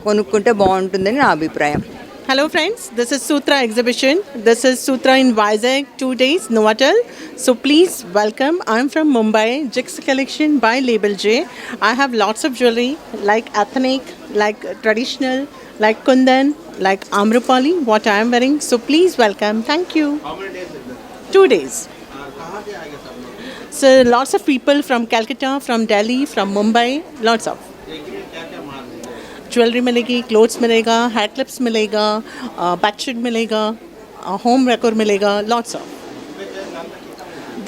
కొనుక్కుంటే బాగుంటుందని నా అభిప్రాయం. Hello friends, this is Sutra exhibition. This is Sutra in Vizag, 2 days, Novotel. So please welcome. I'm from Mumbai, Jigs Collection by Label J. I have lots of jewelry like ethnic, like traditional, like Kundan, like Amrapali, what I am wearing. So please welcome. Thank you. How many days is this? 2 days. So lots of people from Calcutta, from Delhi, from Mumbai, lots of. Jewellery मिलेगी, clothes मिलेगा, hair clips मिलेगा, bedsheet मिलेगा, home decor मिलेगा, lots of.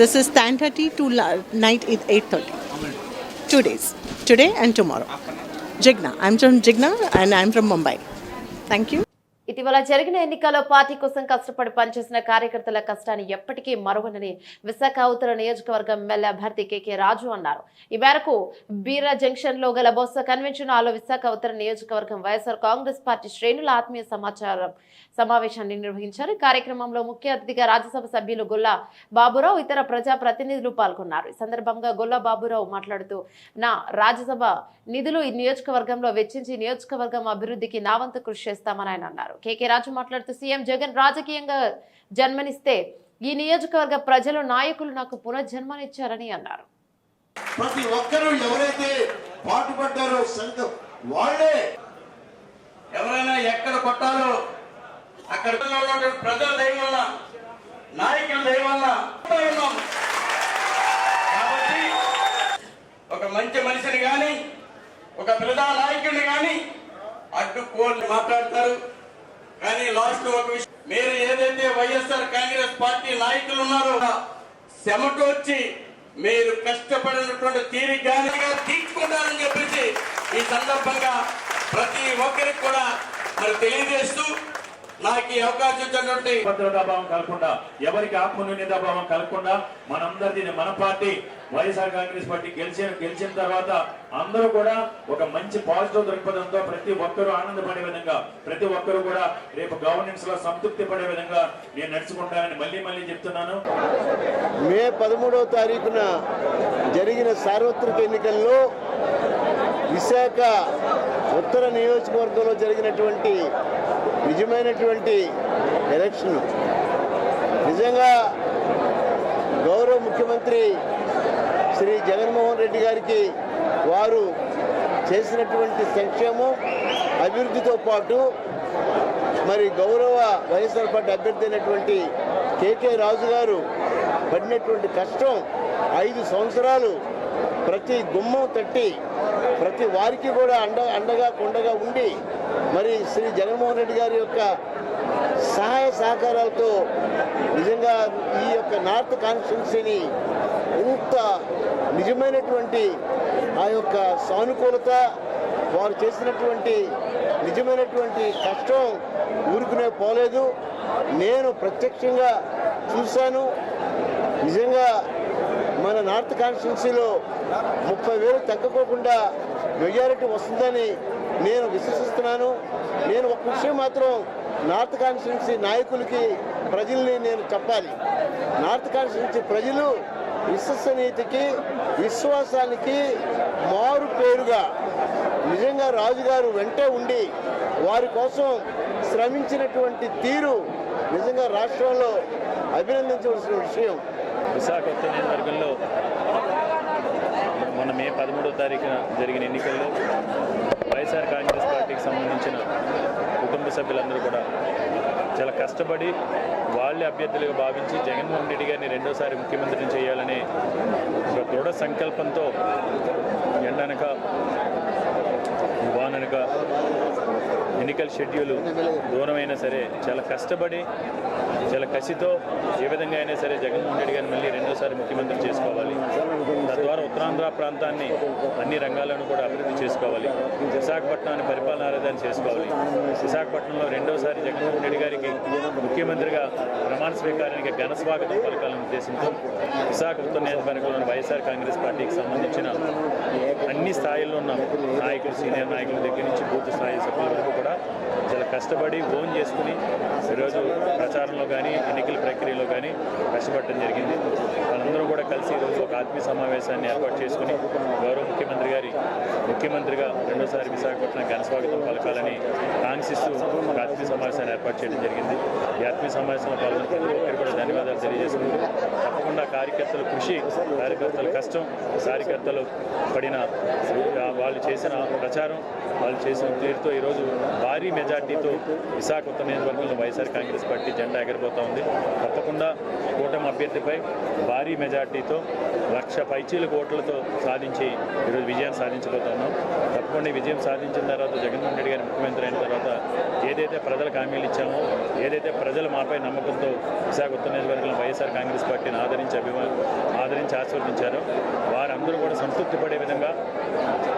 This is 10:30 to night 8:30. 2 days, today and tomorrow. Jigna. I'm from Jigna and I'm from Mumbai. Thank you. ఇటీవల జరిగిన ఎన్నికల్లో party కోసం కష్టపడి పనిచేసిన కార్యకర్తల కష్టాన్ని ఎప్పటికీ మరువనని విశాఖ ఉత్తర నియోజకవర్గం ఎమ్మెల్యే అభ్యర్థి కేకే రాజు అన్నారు. ఈ మేరకు బీరా జంక్షన్ లో గల బొత్స కన్వెన్షన్ హాల్లో విశాఖ ఉత్తర నియోజకవర్గం వైఎస్ఆర్ కాంగ్రెస్ పార్టీ శ్రేణుల ఆత్మీయ సమావేశాన్ని నిర్వహించారు. ఈ కార్యక్రమంలో ముఖ్య అతిథిగా రాజ్యసభ సభ్యులు గొల్లా బాబురావు, ఇతర ప్రజా ప్రతినిధులు పాల్గొన్నారు. ఈ సందర్భంగా గొల్లా బాబురావు మాట్లాడుతూ, నా రాజ్యసభ నిధులు ఈ నియోజకవర్గంలో వెచ్చించి నియోజకవర్గం అభివృద్ధికి నా వంతు కృషి చేస్తామని ఆయన అన్నారు. కేకే రాజు మాట్లాడుతూ, సీఎం జగన్ రాజకీయంగా జన్మనిస్తే ఈ నియోజకవర్గ ప్రజలు నాయకులు నాకు పునర్జన్మనిచ్చారని అన్నారు. ప్రతి ఒక్కరూ ఎవరైతే పాటుపడ్డారో సంఘం వాళ్ళే, ఎవరైనా ఎక్కడ కొట్టాలో అక్కడ ప్రజల దయ వల్ల, నాయకుల దయ వల్ల ఉన్నాం. కాబట్టి ఒక మంచి మనిషిని కానీ, ఒక ప్రజా నాయకుడిని కానీ అడ్డుకోని మాట్లాడతారు. కానీ లాస్ట్ ఒక విషయం, మీరు ఏదైతే వైఎస్ఆర్ కాంగ్రెస్ పార్టీ నాయకులు ఉన్నారో చెమటొచ్చి మీరు కష్టపడినటువంటి తీరిగ్గానిగా తీర్చుకుంటారని చెప్పేసి ఈ సందర్భంగా ప్రతి ఒక్కరికి కూడా మరి తెలియజేస్తూ, నాకు ఈ అవకాశం ఇచ్చినటువంటి భద్రతాభావం కలగకుండా, ఎవరికి ఆత్మన్యూన్యతాభావం కలగకుండా మనందరిది మన పార్టీ వైఎస్ఆర్ కాంగ్రెస్ పార్టీ గెలిచిన తర్వాత అందరూ కూడా ఒక మంచి పాజిటివ్ దృక్పథంతో ప్రతి ఒక్కరూ ఆనందపడే విధంగా, ప్రతి ఒక్కరూ కూడా రేపు గవర్నెన్స్ లో సంతృప్తి పడే విధంగా నేను నడుచుకుంటానని మళ్ళీ చెప్తున్నాను. మే 13వ తారీఖున జరిగిన సార్వత్రిక ఎన్నికల్లో విశాఖ ఉత్తర నియోజకవర్గంలో జరిగినటువంటి నిజమైనటువంటి ఎలక్షన్ నిజంగా గౌరవ ముఖ్యమంత్రి శ్రీ జగన్మోహన్ రెడ్డి గారికి వారు చేసినటువంటి సంక్షేమం అభివృద్ధితో పాటు మరి గౌరవ వైఎస్ఆర్ పార్టీ అభ్యర్థి అయినటువంటి కేకే రాజు గారు పడినటువంటి కష్టం 5 సంవత్సరాలు ప్రతి గుమ్మం తట్టి ప్రతి వారికి కూడా అండగా కొండగా ఉండి మరి శ్రీ జగన్మోహన్ రెడ్డి గారి యొక్క సహాయ సహకారాలతో నిజంగా ఈ యొక్క నార్త్ కాన్స్టిట్యున్సీని ఇంత నిజమైనటువంటి ఆ యొక్క సానుకూలత, వారు చేసినటువంటి నిజమైనటువంటి కష్టం ఊరుకునే పోలేదు. నేను ప్రత్యక్షంగా చూశాను. నిజంగా మన నార్త్ కాన్స్టిట్యున్సీలో 30,000 తగ్గకోకుండా మెజారిటీ వస్తుందని నేను విశ్వసిస్తున్నాను. నేను ఒక విషయం మాత్రం నార్త్ కాన్స్టిట్యున్సీ నాయకులకి, ప్రజల్ని నేను చెప్పాలి. నార్త్ కాన్స్టిట్యున్సీ ప్రజలు విశ్వసనీయతకి, విశ్వాసానికి మారు పేరుగా నిజంగా రాజుగారు వెంటే ఉండి వారి కోసం శ్రమించినటువంటి తీరు నిజంగా రాష్ట్రంలో అభినందించవలసిన విషయం. విశాఖ ఉత్తర నియోజకవర్గంలో మొన్న మే 13వ తారీఖున జరిగిన ఎన్నికల్లో వైఎస్ఆర్ కాంగ్రెస్ పార్టీకి సంబంధించిన కుటుంబ సభ్యులందరూ కూడా చాలా కష్టపడి వాళ్ళే అభ్యర్థులుగా భావించి జగన్మోహన్ రెడ్డి గారిని రెండోసారి ముఖ్యమంత్రిని చేయాలనే ఒక దృఢ సంకల్పంతో ఎండనక వాననక ఎన్నికల షెడ్యూల్ దూరమైనా సరే చాలా కష్టపడి చాలా కసితో ఏ విధంగా అయినా సరే జగన్మోహన్ రెడ్డి గారిని మళ్ళీ రెండోసారి ముఖ్యమంత్రి చేసుకోవాలి, తద్వారా ఉత్తరాంధ్ర ప్రాంతాన్ని అన్ని రంగాలను కూడా అభివృద్ధి చేసుకోవాలి, విశాఖపట్నాన్ని పరిపాలనా రాజధాని చేసుకోవాలి, విశాఖపట్నంలో రెండోసారి జగన్మోహన్ రెడ్డి గారికి ముఖ్యమంత్రిగా ప్రమాణ స్వీకారానికి ఘన స్వాగతం పలకాలనే ఉద్దేశంతో విశాఖ ఉత్తర నియోజకవర్గంలోని వైఎస్ఆర్ కాంగ్రెస్ పార్టీకి సంబంధించిన అన్ని స్థాయిల్లో ఉన్న నాయకులు, సీనియర్ నాయకుల దగ్గర నుంచి బూత్ స్థాయి సభ్యుల వరకు కూడా చాలా కష్టపడి ఓన్ చేసుకుని ఈరోజు ప్రచారంలో కానీ ఎన్నికల ప్రక్రియలో కానీ కష్టపడటం జరిగింది. వాళ్ళందరూ కూడా కలిసి ఈరోజు ఒక ఆత్మీయ సమావేశాన్ని ఏర్పాటు చేసుకుని గౌరవ ముఖ్యమంత్రి గారి ముఖ్యమంత్రిగా రెండోసారి విశాఖపట్నం ఘన స్వాగతం పలకాలని కాంక్షిస్తూ ఒక ఆత్మీయ సమావేశాన్ని ఏర్పాటు చేయడం జరిగింది. ఈ ఆత్మీయ సమావేశంలో పాల్గొన్న ప్రతి ఒక్కరికి కూడా ధన్యవాదాలు తెలియజేసుకుంటూ తప్పకుండా కార్యకర్తల కృషి, కార్యకర్తల కష్టం, కార్యకర్తలు పడిన వాళ్ళు చేసిన ప్రచారం, వాళ్ళు చేసిన తీరుతో ఈరోజు భారీ మెజార్టీతో విశాఖ ఉత్తర నియోజకవర్గంలో వైఎస్ఆర్ కాంగ్రెస్ పార్టీ జెండా ఎగరబోతూ ఉంది. తప్పకుండా కూటమి అభ్యర్థిపై భారీ మెజార్టీతో 1,00,000 పైచీలకు ఓట్లతో సాధించి ఈరోజు విజయాన్ని సాధించబోతున్నాం. తప్పకుండా విజయం సాధించిన తర్వాత జగన్మోహన్ రెడ్డి గారు ముఖ్యమంత్రి అయిన తర్వాత ఏదైతే ప్రజలకు హామీలు ఇచ్చామో, ఏదైతే ప్రజలు మాపై నమ్మకంతో విశాఖ ఉత్తర నియోజకవర్గంలో వైఎస్ఆర్ కాంగ్రెస్ పార్టీని ఆదరించి ఆశీర్వదించారో వారందరూ కూడా సంతృప్తి పడే విధంగా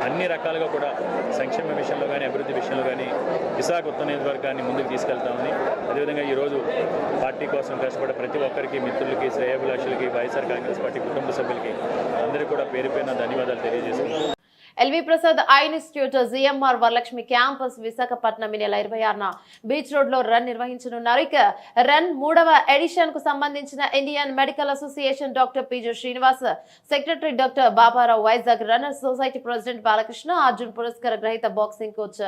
అన్ని రకాలుగా కూడా సంక్షేమ విషయంలో కానీ అభివృద్ధి విషయంలో కానీ విశాఖ ఉత్తర నియోజకవర్గాన్ని ముందుకు తీసుకెళ్తామని, అదేవిధంగా ఈరోజు పార్టీ కోసం కష్టపడే ప్రతి ఒక్కరికి, మిత్రులకి, శ్రేయోభిలాషులకి, వైఎస్ఆర్ కాంగ్రెస్ పార్టీ కుటుంబ సభ్యులకి అందరికీ కూడా పేరు పేరున ధన్యవాదాలు తెలియజేస్తున్నాను. L V Prasad eye institute GMR Varalakshmi campus Visakhapatnam నెల 26న బీచ్ రోడ్ లో రన్ నిర్వహించనున్నారు. ఇక రన్ 3వ ఎడిషన్ కు సంబంధించిన Indian medical association doctor PG Srinivas, secretary doctor Babarao, Vizag runners society president Balakrishna, Arjun పురస్కార గ్రహీత బాక్సింగ్ కోచ్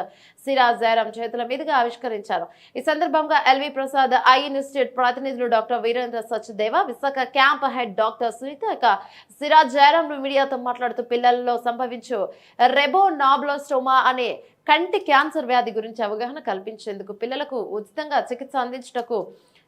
సిరాజ్ జయరాం చేతుల మీదుగా ఆవిష్కరించారు. ఈ సందర్భంగా ఎల్వి ప్రసాద్ ఐ ఇన్స్టిట్యూట్ ప్రతినిధులు doctor Virendra Sachdeva, Visakha camp head doctor Sunita, ఇక సిరాజ్ జయరాం మీడియాతో మాట్లాడుతూ పిల్లలలో సంభవించు రెబోనాబ్లోస్టోమా అనే కంటి క్యాన్సర్ వ్యాధి గురించి అవగాహన కల్పించేందుకు పిల్లలకు ఉచితంగా చికిత్స అందించుటకు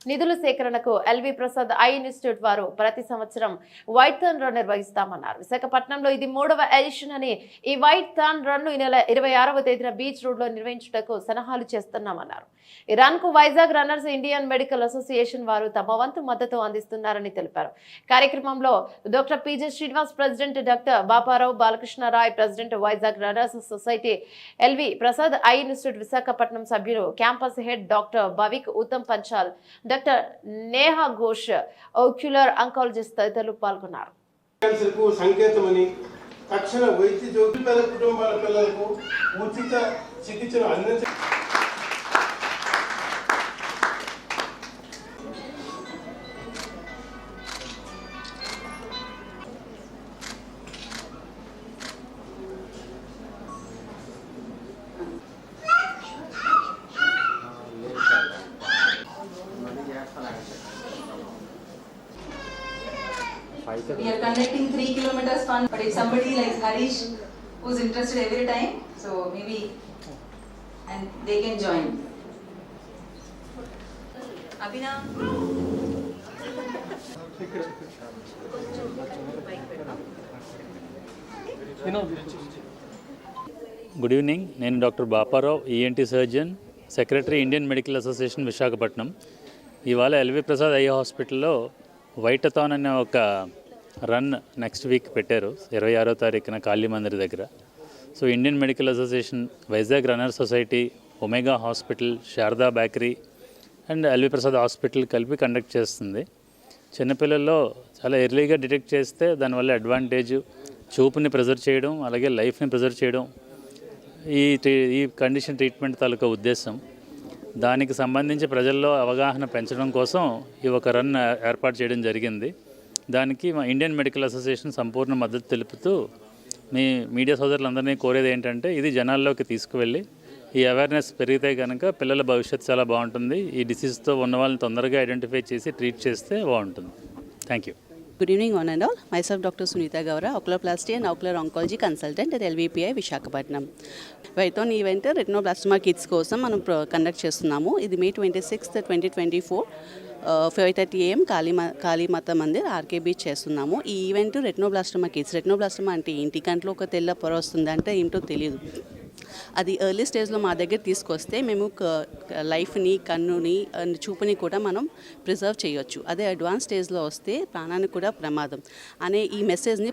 నిధుల సేకరణకు ఎల్వి ప్రసాద్ ఐ ఇన్స్టిట్యూట్ వారు ప్రతి సంవత్సరం వైట్ థాన్ రన్ నిర్వహిస్తామన్నారు. విశాఖపట్నంలో ఇది 3వ ఎడిషన్ అని ఈ వైట్ థాన్ రన్ ఈ నెల 26వ తేదీన బీచ్ రోడ్ లో నిర్వహించుటకు సన్నాహాలు చేస్తున్నామన్నారు. ఈ రన్ కు Vizag runners Indian medical association వారు తమ వంతు మద్దతు అందిస్తున్నారని తెలిపారు. కార్యక్రమంలో doctor PG Srinivas, president doctor Bapa Rao, Balakrishna Rai, president Vizag runners society LV Prasad eye institute Visakhapatnam సభ్యులు, campus head doctor Bhavik, Uttam Panchal, doctor Neha Ghosh, ocular oncologist తదితరులు పాల్గొన్నారు. క్యాన్సర్కు సంకేతమని తక్షణ వైద్య జోక్యం పేద కుటుంబాల పిల్లలకు ఉచిత చికిత్సను అందించ We are conducting 3 kilometers fun, but if somebody like Harish who's interested every time, so maybe and they can join. Abhina. Good evening. నేను doctor Bapa Rao, ENT surgeon, secretary Indian medical association Visakhapatnam. ఇవాళ ఎల్వి ప్రసాద్ ఐ హాస్పిటల్లో white థాన్ అనే ఒక run next week పెట్టారు, 26వ తారీఖున కాళీ మందిర్ దగ్గర. So Indian medical association, Vizag runner society, Omega hospital, Sharada bakery and L V Prasad hospital కలిపి కండక్ట్ చేస్తుంది. చిన్నపిల్లల్లో చాలా ఎర్లీగా డిటెక్ట్ చేస్తే దానివల్ల అడ్వాంటేజ్ చూపుని ప్రిజర్వ్ చేయడం, అలాగే లైఫ్ని ప్రిజర్వ్ చేయడం ఈ కండిషన్ ట్రీట్మెంట్ తాలూకా ఉద్దేశం. దానికి సంబంధించి ప్రజల్లో అవగాహన పెంచడం కోసం ఈ ఒక రన్ ఏర్పాటు చేయడం జరిగింది. దానికి మా ఇండియన్ మెడికల్ అసోసియేషన్ సంపూర్ణ మద్దతు తెలుపుతూ మీ మీడియా సోదరులందరినీ కోరేది ఏంటంటే ఇది జనాల్లోకి తీసుకువెళ్ళి ఈ అవేర్నెస్ పెరిగితే కనుక పిల్లల భవిష్యత్తు చాలా బాగుంటుంది. ఈ డిసీజ్తో ఉన్న వాళ్ళని తొందరగా ఐడెంటిఫై చేసి ట్రీట్ చేస్తే బాగుంటుంది. Thank you. Good evening one and all. Myself Dr. Sunita Gowra, oculoplasty and ocular oncology consultant at LVPI Visakhapatnam. Python event retinoblastoma kids కోసం మనం కండక్ట్ చేస్తున్నాము. ఇది May 26th, 2024 5:30 AM Kalimata Mandir RK beach చేస్తున్నాము. ఈ event రెటినోబ్లాస్టమా kids. రెటినోబ్లాస్టమా అంటే ఏంటి? కంట్లో ఒక తెల్ల పొర వస్తుంది అంటే ఏంటో తెలియదు. అది ఎర్లీ స్టేజ్లో మా దగ్గర తీసుకొస్తే మేము లైఫ్ని, కన్నుని, చూపుని కూడా మనం ప్రిజర్వ్ చేయొచ్చు. అదే అడ్వాన్స్ స్టేజ్లో వస్తే ప్రాణానికి కూడా ప్రమాదం అనే ఈ మెసేజ్ని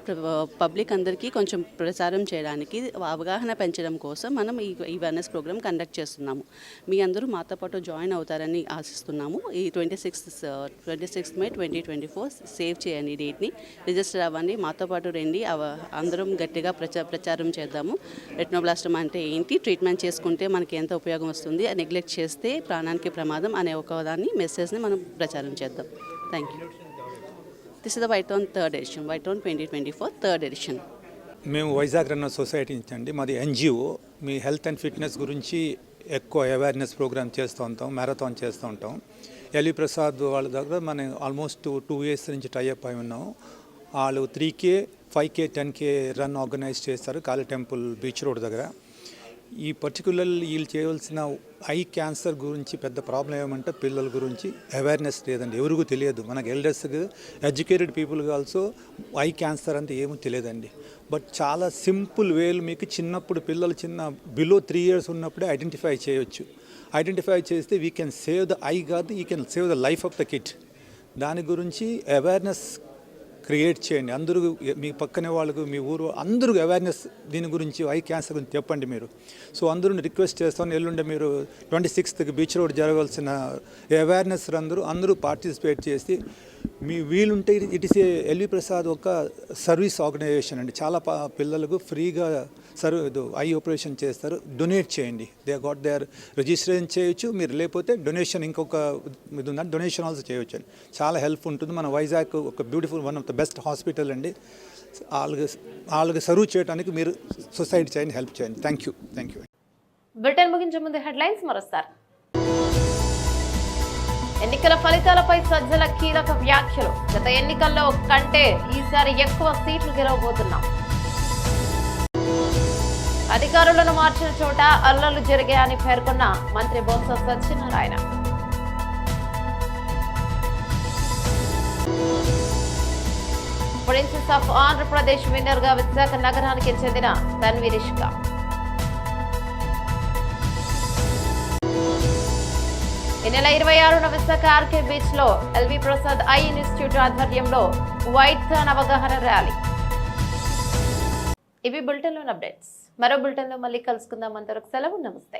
పబ్లిక్ అందరికీ కొంచెం ప్రచారం చేయడానికి, అవగాహన పెంచడం కోసం మనం ఈ అవేర్నెస్ ప్రోగ్రామ్ కండక్ట్ చేస్తున్నాము. మీ అందరూ మాతో పాటు జాయిన్ అవుతారని ఆశిస్తున్నాము. ఈ 26 May 2024 సేవ్ చేయండి డేట్ని, రిజిస్టర్ అవ్వండి, మాతో పాటు రండి, అందరం గట్టిగా ప్రచారం చేద్దాము. రెటినోబ్లాస్టమా అంటే ఏంటి, ట్రీట్మెంట్ చేసుకుంటే మనకి ఎంత ఉపయోగం వస్తుంది, నెగ్లెక్ట్ చేస్తే ప్రాణానికి ప్రమాదం అనే ఒక దాన్ని మెసేజ్ని మనం ప్రచారం చేద్దాం. Thank you. This is the white than 3rd edition, white than 2024 3rd edition. మేము వైజాగ్ రన్నర్ సొసైటీ నుంచి అండి, మాది NGO. Me health and fitness గురించి ఎక్కువ అవేర్నెస్ ప్రోగ్రామ్ చేస్తూ ఉంటాం, మ్యారథాన్ చేస్తూ ఉంటాం. ఎల్వి ప్రసాద్ వాళ్ళ దగ్గర మనం ఆల్మోస్ట్ 2 years నుంచి టైఅప్ అయి ఉన్నాం. వాళ్ళు 3K, 5K, 10K run organise చేస్తారు కాళీ టెంపుల్ బీచ్ రోడ్ దగ్గర. ఈ పర్టికులర్లీ వీళ్ళు చేయవలసిన ఐ క్యాన్సర్ గురించి పెద్ద ప్రాబ్లం ఏమంటే పిల్లల గురించి అవేర్నెస్ లేదండి, ఎవరికూ తెలియదు. మనకు ఎల్డర్స్కి ఎడ్యుకేటెడ్ పీపుల్కి ఆల్సో ఐ క్యాన్సర్ అంటే ఏమో తెలియదండి. బట్ చాలా సింపుల్ వేలు మీకు చిన్నప్పుడు పిల్లలు బిలో 3 years ఉన్నప్పుడే ఐడెంటిఫై చేయొచ్చు. ఐడెంటిఫై చేస్తే we can save the eye కాదు, you can save the life of the kid. దాని గురించి అవేర్నెస్ క్రియేట్ చేయండి. అందరూ మీ పక్కనే వాళ్ళకు, మీ ఊరు అందరూ అవేర్నెస్ దీని గురించి ఐ క్యాన్సర్ గురించి చెప్పండి మీరు. సో అందరూ రిక్వెస్ట్ చేస్తాను, ఎల్లుండి మీరు 26th బీచ్ రోడ్ జరగాల్సిన అవేర్నెస్ అందరూ పార్టిసిపేట్ చేసి మీ వీలుంటే ఇట్ ఈస్ ఎల్వి ప్రసాద్ ఒక సర్వీస్ ఆర్గనైజేషన్ అండి. చాలా పిల్లలకు ఫ్రీగా ఐ ఆపరేషన్ చేస్తారు. డొనేట్ చేయండి. దే గాట్ దేర్ రిజిస్ట్రేషన్ చేయొచ్చు. మీరు లేకపోతే డొనేషన్ ఇంకొక ఇది ఉందంటే డొనేషన్ ఆల్సో చేయొచ్చు అండి. చాలా హెల్ప్ ఉంటుంది. మన వైజాగ్ ఒక beautiful one of the best hospital అండి. వాళ్ళకి సర్వ్ చేయడానికి మీరు సొసైటీ చేయండి, హెల్ప్ చేయండి. Thank you. బులెటిన్ ముగించే ముందు హెడ్లైన్స్ మరోసారి. ఎన్నికల ఫలితాలపై సజ్జల కీలక వ్యాఖ్యలు. గత ఎన్నికల్లో కంటే ఈసారి ఎక్కువ సీట్లు గెలవబోతున్నాం. అధికారులను మార్చిన చోట అల్లర్లు జరిగాయని పేర్కొన్న మంత్రి Botsa Satyanarayana. Princess of Andhra Pradesh winner గా విశాఖ నగరానికి చెందిన తన్వి రిషిక. ఈ నెల 26న విశాఖ ఆర్కే బీచ్ లో ఎల్వి ప్రసాద్ ఐ ఇన్స్టిట్యూట్ ఆధ్వర్యంలో వైట్ థాన్ అవగాహన ర్యాలీ. ఇవి బులెటిన్లోని అప్డేట్స్. మరో బులెటిన్లో మళ్ళీ కలుసుకుందాం. అంతవరకు సెలవు. నమస్తే.